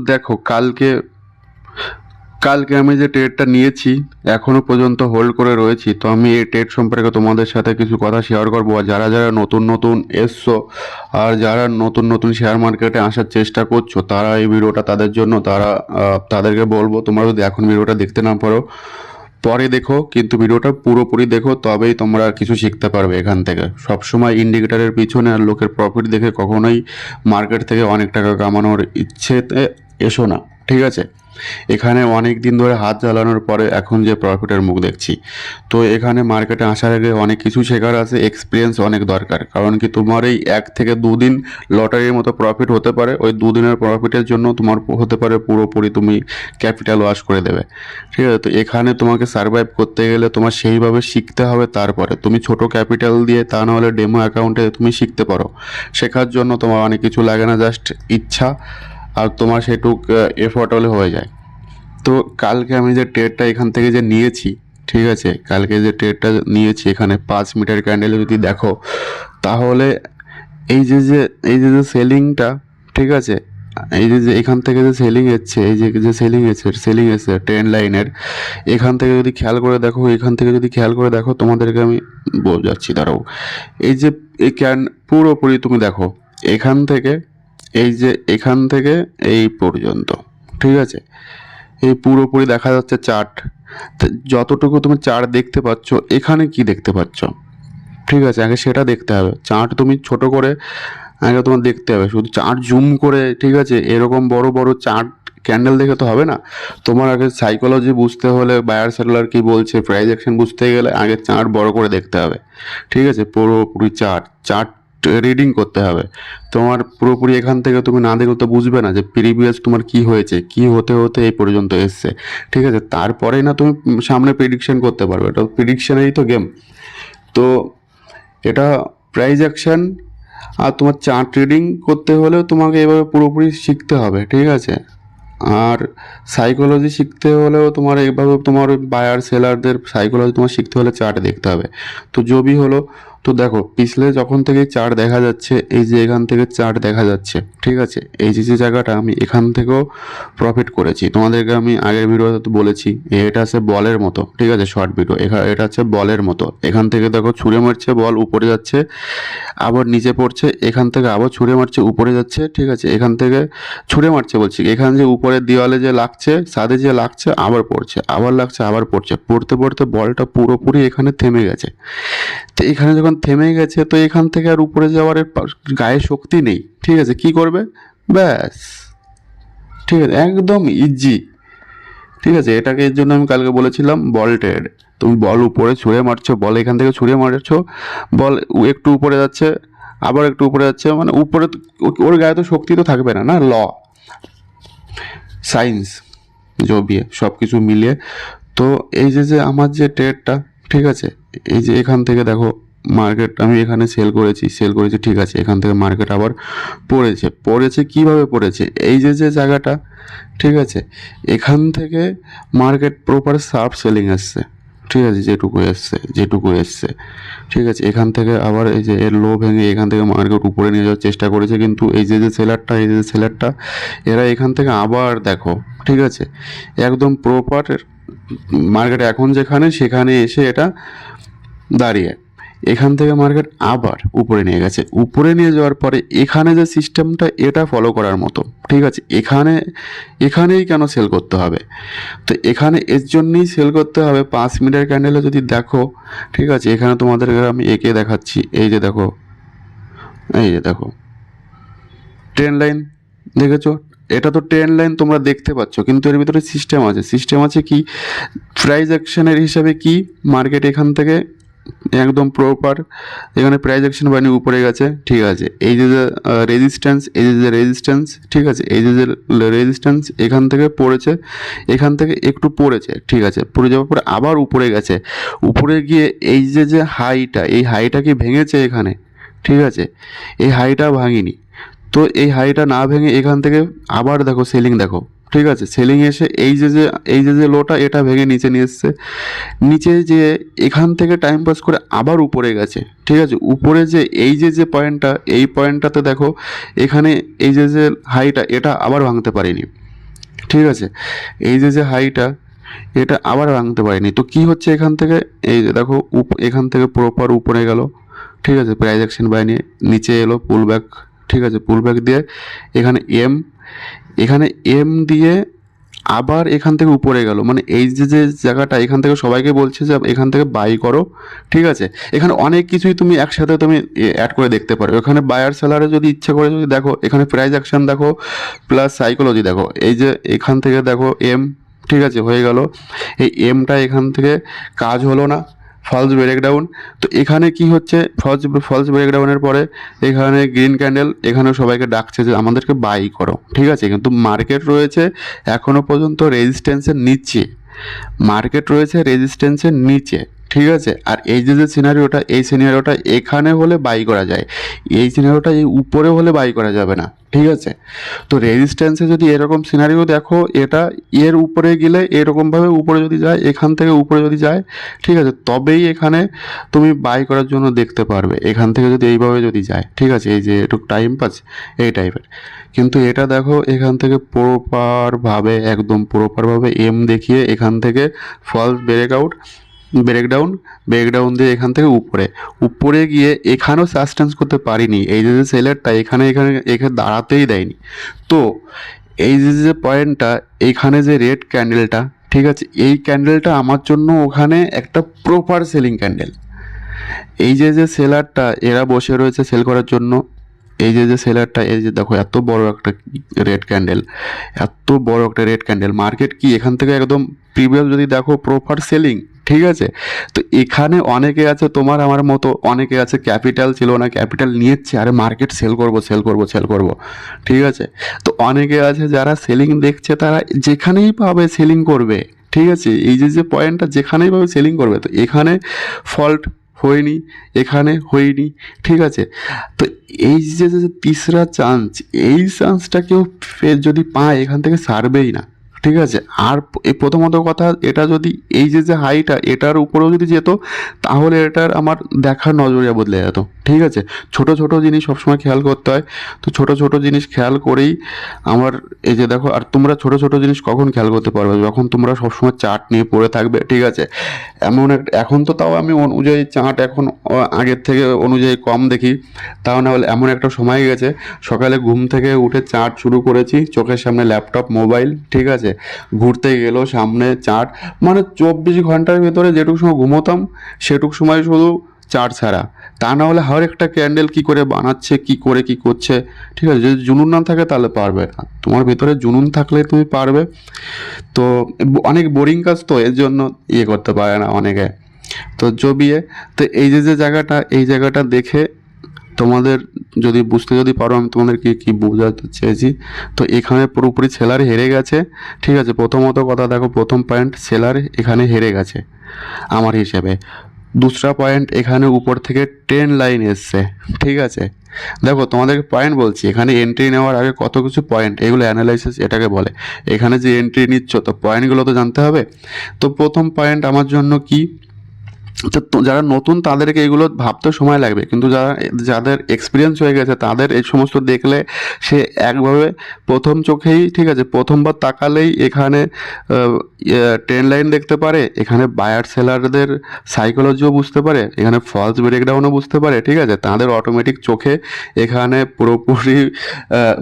দেখো কালকে কালকে আমি যে ট্রেডটা নিয়েছি এখনো পর্যন্ত হোল্ড করে রয়েছি। তো আমি এই ট্রেড সম্পর্কে তোমাদের সাথে কিছু কথা শেয়ার করবো। আর যারা যারা নতুন নতুন এসছো আর যারা নতুন নতুন শেয়ার মার্কেটে আসার চেষ্টা করছো, তারা এই ভিডিওটা তাদের জন্য। তাদেরকে বলবো, তোমরা যদি এখন ভিডিওটা দেখতে না পারো পরে দেখো, কিন্তু ভিডিওটা পুরোপুরি দেখো, তবেই তোমরা কিছু শিখতে পারবে এখান থেকে। সবসময় ইন্ডিকেটরের পিছনে আর লোকের প্রফিট দেখে কখনোই মার্কেট থেকে অনেক টাকা কামানোর ইচ্ছেতে এসো না, ঠিক আছে? এখানে অনেক দিন ধরে হাত জ্বালানোর পরে এখন যে প্রফিটের মুখ দেখছি। তো এখানে মার্কেটে আসার আগে অনেক কিছু শেখার আছে, এক্সপিরিয়েন্স অনেক দরকার। কারণ কি, তোমার এই 1 থেকে 2 দিন লটারির মতো প্রফিট হতে পারে। ওই 2 দিনের প্রফিটের জন্য তোমার হতে পারে পুরোপুরি তুমি ক্যাপিটাল ওয়াশ করে দেবে, ঠিক আছে? তো এখানে তোমাকে সার্ভাইভ করতে গেলে তোমার সেইভাবে শিখতে হবে। তারপরে তুমি ছোট ক্যাপিটাল দিয়ে, তা নাহলে ডেমো অ্যাকাউন্টে তুমি শিখতে পারো। শেখার জন্য তোমার অনেক কিছু লাগে না, জাস্ট ইচ্ছা আর তোমার সেটুক এফোর্ট হলে হয়ে যায়। তো কালকে আমি যে ট্রেডটা এখান থেকে যে নিয়েছি, ঠিক আছে, কালকে যে ট্রেডটা নিয়েছি এখানে 5 মিটার ক্যান্ডেলে যদি দেখো, তাহলে এই যে যে এই যে যে সেলিংটা, ঠিক আছে, এই যে যে এখান থেকে যে সেলিং এসছে, এই যে যে সেলিং এসছে ট্রেন্ড লাইনের, এখান থেকে যদি খেয়াল করে দেখো, এখান থেকে যদি খেয়াল করে দেখো, তোমাদেরকে আমি বোঝাচ্ছি, দাঁড়াও। এই যে এই পুরোপুরি তুমি দেখো এখান থেকে, এই যে এখান থেকে এই পর্যন্ত, ঠিক আছে, এই পুরোপুরি দেখা যাচ্ছে চার্ট। যতটুকু তুমি চার্ট দেখতে পাচ্ছ, এখানে কি দেখতে পাচ্ছ, ঠিক আছে, আগে সেটা দেখতে হবে। চার্ট তুমি ছোট করে আগে তোমার দেখতে হবে, শুধু চার্ট জুম করে, ঠিক আছে, এরকম বড় বড় চার্ট ক্যান্ডেল দেখে তো হবে না। তোমার আগে সাইকোলজি বুঝতে হলে, বায়ার সেলার কি বলছে, প্রাইস অ্যাকশন বুঝতে গেলে আগে চার্ট বড় করে দেখতে হবে, ঠিক আছে, পুরোপুরি চার্ট চার্ট রিডিং করতে হবে। তোমার পুরোপুরি এখান থেকে তুমি না দেখলে তো বুঝবে না যে প্রিভিয়াস তোমার কি হয়েছে, কি হতে হতে এই পর্যন্ত এসছে, ঠিক আছে? তারপরেই না তুমি সামনে প্রেডিকশন করতে পারবে। এটা প্রেডিকশনেরই তো গেম। তো এটা প্রাইস অ্যাকশন আর তোমার চার্ট রিডিং করতে হলেও তোমাকে এভাবে পুরোপুরি শিখতে হবে, ঠিক আছে? আর সাইকোলজি শিখতে হলেও তোমার এইভাবে, তোমার বায়ার সেলারদের সাইকোলজি তোমার শিখতে হলে চার্ট দেখতে হবে। তো জবি হলো, তো দেখো পিছলে যখন থেকে চার্ট দেখা যাচ্ছে, এই যে এখান থেকে চার্ট দেখা যাচ্ছে, ঠিক আছে, এই যে যে জায়গাটা আমি এখান থেকেও প্রফিট করেছি। তোমাদেরকে আমি আগের ভিডিওতে তো বলেছি, এটা আছে বলের মতো, ঠিক আছে, শর্ট ভিডিও। এটা হচ্ছে বলের মতো। এখান থেকে দেখো ছুঁড়ে মারছে, বল উপরে যাচ্ছে, আবার নিচে পড়ছে, এখান থেকে আবার ছুঁড়ে মারছে, উপরে যাচ্ছে, ঠিক আছে, এখান থেকে ছুঁড়ে মারছে বলছি, এখান যে উপরের দেওয়ালে যে লাগছে, ছাদে যে লাগছে, আবার পড়ছে, আবার লাগছে, আবার পড়ছে, পড়তে পড়তে বলটা পুরোপুরি এখানে থেমে গেছে। তো এখানে যখন থেমে গেছে, তো এখান থেকে আর উপরে যাওয়ার গায়ে শক্তি নেই, ঠিক আছে, কি করবে? ব্যাস, ঠিক আছে, একদম ইজি, ঠিক আছে। এটাকে এর জন্য আমি কালকে বলেছিলাম বল ট্রেড। তুমি বল উপরে ছুঁড়ে মারছো, বল এখান থেকে ছুঁড়ে মারছো, বল একটু উপরে যাচ্ছে, আবার একটু উপরে যাচ্ছে, মানে উপরে ওর গায়ে তো শক্তি তো থাকবে না, না, ল, সায়েন্স, জবিয়ে সব কিছু মিলিয়ে। তো এই যে যে আমার যে ট্রেডটা, ঠিক আছে, এই যে এখান থেকে দেখো মার্কেট আমি এখানে সেল করেছি, ঠিক আছে, এখান থেকে মার্কেট আবার পড়েছে কিভাবে পড়েছে, এই যে যে জায়গাটা, ঠিক আছে, এখান থেকে মার্কেট প্রপার শার্প সেলিং আসছে, ঠিক আছে, যেটুকু এসছে, ঠিক আছে, এখান থেকে আবার এই যে এর লো ভেঙে এখান থেকে মার্কেট উপরে নিয়ে যাওয়ার চেষ্টা করেছে। কিন্তু এই যে সেলারটা এরা এখান থেকে আবার দেখো, ঠিক আছে, একদম প্রপার মার্কেট এখন যেখানে সেখানে এসে এটা দাঁড়িয়ে, এখান থেকে মার্কেট আবার উপরে নিয়ে গেছে। উপরে নিয়ে যাওয়ার পরে এখানে যে সিস্টেমটা, এটা ফলো করার মতো, ঠিক আছে। এখানেই কেন সেল করতে হবে? তো এখানে এর জন্যই সেল করতে হবে। 5 মিটার ক্যান্ডেলে যদি দেখো, ঠিক আছে, এখানে তোমাদেরকে আমি এঁকে দেখাচ্ছি, এই যে দেখো, ট্রেন লাইন দেখেছো? এটা তো ট্রেন লাইন তোমরা দেখতে পাচ্ছ, কিন্তু এর ভিতরে সিস্টেম আছে কি, প্রাইস অ্যাকশনের হিসাবে কি, মার্কেট এখান থেকে একদম প্রপার এখানে প্রাইস অ্যাকশন বানিয়ে উপরে গেছে, ঠিক আছে, এই যে রেজিস্ট্যান্স, ঠিক আছে, এই যে রেজিস্ট্যান্স এখান থেকে পড়েছে, এখান থেকে একটু পড়েছে, ঠিক আছে, পড়ে যাওয়ার পরে আবার উপরে গেছে, উপরে গিয়ে এই যে হাইটা, এই হাইটা কি ভেঙেছে এখানে, ঠিক আছে, এই হাইটা ভাঙিনি। তো এই হাইটা না ভেঙে এখান থেকে আবার দেখো সেলিং, দেখো, ঠিক আছে, সেলিং এসে এই যে লোটা, এটা ভেঙে নিচে নিয়ে এসছে, নিচে যে এখান থেকে টাইম পাস করে আবার উপরে গেছে, ঠিক আছে, উপরে যে এই যে পয়েন্টটা, এই পয়েন্টটাতে দেখো এখানে এই যে হাইটা, এটা আবার ভাঙতে পারিনি, ঠিক আছে। এই যে হাইটা এটা আবার ভাঙতে পারিনি, তো কি হচ্ছে এখান থেকে, এই যে দেখো এখান থেকে প্রপার উপরে গেল, ঠিক আছে, প্রাইস অ্যাকশন বাই নিয়ে নিচে এলো পুল ব্যাক, ঠিক আছে, পুল ব্যাক দিয়ে এখানে এখানে এম দিয়ে আবার এখান থেকে উপরে গেল, মানে এই যে জায়গাটা এখান থেকে সবাইকে বলছে যে এখান থেকে বাই করো, ঠিক আছে। এখানে অনেক কিছুই তুমি একসাথে তুমি অ্যাড করে দেখতে পারো, এখানে বায়ার সেলারে যদি ইচ্ছে করে যদি দেখো, এখানে প্রাইস অ্যাকশন দেখো প্লাস সাইকোলজি দেখো, এই যে এখান থেকে দেখো এম, ঠিক আছে, হয়ে গেল। এই এমটা এখান থেকে কাজ হলো না, ফলস ব্রেকডাউন। তো এখানে কি হচ্ছে, ফলস ব্রেকডাউনের পরে এখানে গ্রিন ক্যান্ডেল, এখানে সবাইকে ডাকছে যে আমাদেরকে বাই করো, ঠিক আছে, কিন্তু মার্কেট রয়েছে এখনও পর্যন্ত রেজিস্ট্যান্সের নিচে, মার্কেট রয়েছে রেজিস্ট্যান্সের নিচে, ঠিক আছে। আর এই যে সিনারিওটা, এই সিনারিওটা এখানে হলে বাই করা যায়, এই সিনারিওটা এই উপরে হলে বাই করা যাবে না, ঠিক আছে। তো রেজিস্ট্যান্সে যদি এরকম সিনারিও দেখো, এটা এর উপরে গেলে এরকমভাবে উপরে যদি যায়, এখান থেকে উপরে যদি যায়, ঠিক আছে, তবেই এখানে তুমি বাই করার জন্য দেখতে পারবে, এখান থেকে যদি এইভাবে যদি যায়, ঠিক আছে, এই যে একটু টাইম পাস এই টাইপের। কিন্তু এটা দেখো এখান থেকে প্রপারভাবে, একদম প্রপারভাবে এম দেখিয়ে এখান থেকে ফলস ব্রেকডাউন দিয়ে এখান থেকে উপরে গিয়ে এখানেও সাস্টেন্স করতে পারিনি, এই যে সেলারটা এখানে দাঁড়াতেই দেয়নি। তো এই যে পয়েন্টটা, এইখানে যে রেড ক্যান্ডেলটা, ঠিক আছে, এই ক্যান্ডেলটা আমার জন্য ওখানে একটা প্রপার সেলিং ক্যান্ডেল। এই যে সেলারটা এরা বসে রয়েছে সেল করার জন্য, এই যে সেলারটা, এই যে দেখো এত বড় একটা রেড ক্যান্ডেল, মার্কেট কি এখান থেকে একদম প্রিভিয়াস যদি দেখো প্রপার সেলিং, ঠিক আছে। তো এখানে অনেকে আছে তোমার আমার মতো, অনেকে আছে ক্যাপিটাল ছিল না, ক্যাপিটাল নিয়েছে, আরে মার্কেট সেল করব, ঠিক আছে। তো অনেকে আছে যারা সেলিং দেখছে, তারা যেখানেই পাবে সেলিং করবে, ঠিক আছে। এই যে পয়েন্টটা যেখানেই পাবে সেলিং করবে, তো এখানে ফল্ট হয়নি, এখানে হয়নি, ঠিক আছে। তো এই যে তিসরা চান্স, এই চান্সটা কেউ যদি পায় এখান থেকে ছাড়বেই না, ঠিক আছে। আর এই প্রথমত কথা, এটা যদি এই যে হাইটা এটার উপরেও যদি যেত, তাহলে এটার আমার দেখার নজরিয়া বদলে যেত, ঠিক আছে। ছোট ছোট জিনিস সবসময় খেয়াল করতে হয়, তো ছোট ছোট জিনিস খেয়াল করেই আমার এই যে দেখো, আর তোমরা ছোট ছোট জিনিস কখন খেয়াল করতে পারবে, যখন তোমরা সবসময় চার্ট নিয়ে পড়ে থাকবে, ঠিক আছে। এখন তো তাও আমি অনুযায়ী চার্ট এখন আগের থেকে অনুযায়ী কম দেখি, তাও না হলে এমন একটা সময় গেছে, সকালে ঘুম থেকে উঠে চার্ট শুরু করেছি, চোখের সামনে ল্যাপটপ মোবাইল, ঠিক আছে, ঘুরতে গেলেও সামনে চার্ট, মানে 24 ঘন্টার ভেতরে যেটুকু সময় ঘুমোতাম সেটুকু সময় শুধু চার্ট ছাড়া, তা না হলে হর একটা ক্যান্ডেল কি করে বানাচ্ছে, কি করছে, ঠিক আছে। যদি জুনুন না থাকে তাহলে পারবে না, তোমার ভেতরে জুনুন থাকলে তুমি পারবে। তো অনেক বোরিং কাজ, তো এর জন্য করতে পারে না অনেকে, তো জবিয়ে। তো এই যে জায়গাটা, এই জায়গাটা দেখে তোমাদের যদি বুঝতে যদি পারো আমি তোমাদেরকে কি বোঝাতে চেয়েছি। তো এখানে পুরোপুরি সেলার হেরে গেছে, ঠিক আছে। প্রথমত কথা দেখো, প্রথম পয়েন্ট সেলার এখানে হেরে গেছে আমার হিসেবে। দুসরা পয়েন্ট, এখানে উপর থেকে ট্রেন লাইন এসছে, ঠিক আছে। দেখো তোমাদেরকে পয়েন্ট বলছি, এখানে এন্ট্রি নেওয়ার আগে কত কিছু পয়েন্ট, এগুলো অ্যানালাইসিস এটাকে বলে। এখানে যে এন্ট্রি নিচ্ছ, তো পয়েন্টগুলো তো জানতে হবে। তো প্রথম পয়েন্ট আমার জন্য কি, তো যারা নতুন তাদেরকে এগুলো ভাবতে সময় লাগবে, কিন্তু যাদের এক্সপিরিয়েন্স হয়ে গেছে তাদের এই সমস্ত দেখলে সে একভাবে প্রথম চোখেই, ঠিক আছে, প্রথমবার তাকালেই এখানে ট্রেন লাইন দেখতে পারে, এখানে বায়ার সেলারদের সাইকোলজিও বুঝতে পারে, এখানে ফলস ব্রেকডাউনও বুঝতে পারে, ঠিক আছে। তাদের অটোমেটিক চোখে এখানে পুরোপুরি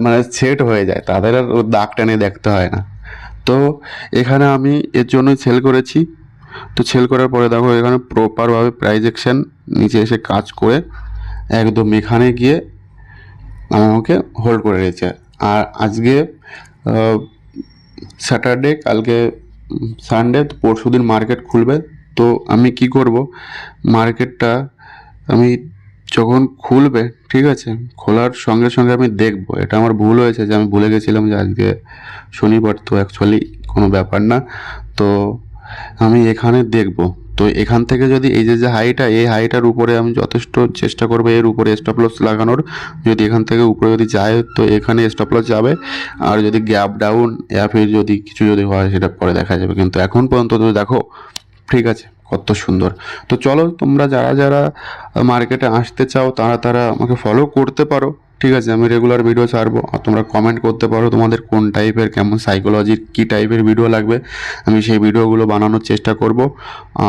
মানে সেট হয়ে যায়, তাদের আর দাগ টেনে দেখতে হয় না। তো এখানে আমি এর জন্যই সেল করেছি। তো সেল করার পরে দেখো এখানে প্রপারভাবে প্রাইস অ্যাকশন নিচে এসে কাজ করে একদম এখানে গিয়ে আমাকে হোল্ড করে রয়েছে। আর আজকে স্যাটারডে, কালকে সানডে, তো পরশু দিন মার্কেট খুলবে। তো আমি কি করব, মার্কেটটা আমি যখন খুলবে, ঠিক আছে, খোলার সঙ্গে সঙ্গে আমি দেখব। এটা আমার ভুল হয়েছে যে আমি ভুলে গেছিলাম যে আজকে শনিবার, তো অ্যাকচুয়ালি কোনো ব্যাপার না। তো আমি এখানে দেখব, তো এখান থেকে যদি এই যে হাইটা, এই হাইটার উপরে আমি যথেষ্ট চেষ্টা করবো এর উপরে স্টপ লস লাগানোর। যদি এখান থেকে উপরে যদি যায়, তো এখানে স্টপ লস যাবে। আর যদি গ্যাপ ডাউন ফির যদি কিছু যদি হয়, সেটা পরে দেখা যাবে, কিন্তু এখন পর্যন্ত তুমি দেখো, ঠিক আছে, কত সুন্দর। তো চলো তোমরা যারা যারা মার্কেটে আসতে চাও, তারা আমাকে ফলো করতে পারো, ঠিক আছে, আমি রেগুলার ভিডিও ছাড়বো, আর তোমরা কমেন্ট করতে পারো তোমাদের কোন টাইপের, কেমন সাইকোলজির কী টাইপের ভিডিও লাগবে, আমি সেই ভিডিওগুলো বানানোর চেষ্টা করব।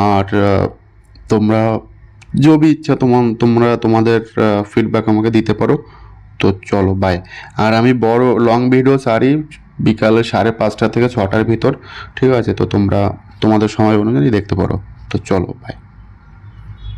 আর তোমরা যদি ইচ্ছা তোমরা তোমাদের ফিডব্যাক আমাকে দিতে পারো। তো চলো বাই। আর আমি বড় লং ভিডিও ছাড়ি বিকালে 5:30 থেকে 6টার ভিতর, ঠিক আছে? তো তোমরা তোমাদের সময় অনুযায়ী দেখতে পারো। তো চলো বাই।